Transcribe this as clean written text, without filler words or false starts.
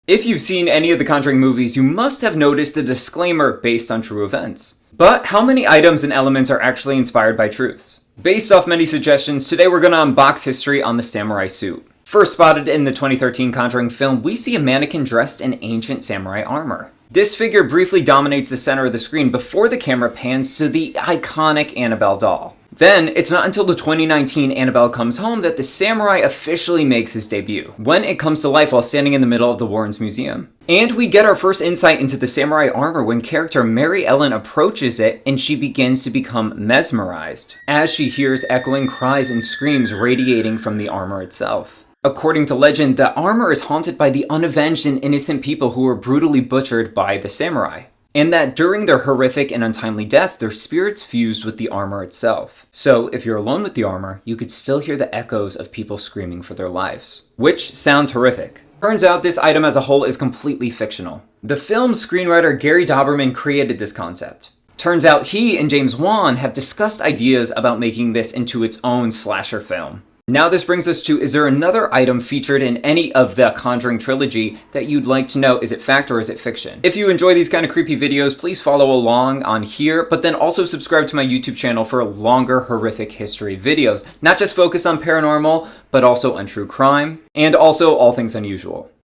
If you've seen any of the Conjuring movies, you must have noticed the disclaimer based on true events. But how many items and elements are actually inspired by truths? Based off many suggestions, today we're going to unbox history on the samurai suit. First spotted in the 2013 Conjuring film, we see a mannequin dressed in ancient samurai armor. This figure briefly dominates the center of the screen before the camera pans to the iconic Annabelle doll. Then, it's not until the 2019 Annabelle Comes Home that the samurai officially makes his debut, when it comes to life while standing in the middle of the Warrens Museum. And we get our first insight into the samurai armor when character Mary Ellen approaches it and she begins to become mesmerized, as she hears echoing cries and screams radiating from the armor itself. According to legend, the armor is haunted by the unavenged and innocent people who were brutally butchered by the samurai, and that during their horrific and untimely death, their spirits fused with the armor itself. So, if you're alone with the armor, you could still hear the echoes of people screaming for their lives. Which sounds horrific. Turns out this item as a whole is completely fictional. The film's screenwriter Gary Dauberman created this concept. Turns out he and James Wan have discussed ideas about making this into its own slasher film. Now this brings us to, is there another item featured in any of the Conjuring trilogy that you'd like to know? Is it fact or is it fiction? If you enjoy these kind of creepy videos, please follow along on here, but then also subscribe to my YouTube channel for longer horrific history videos. Not just focused on paranormal, but also on true crime, and also all things unusual.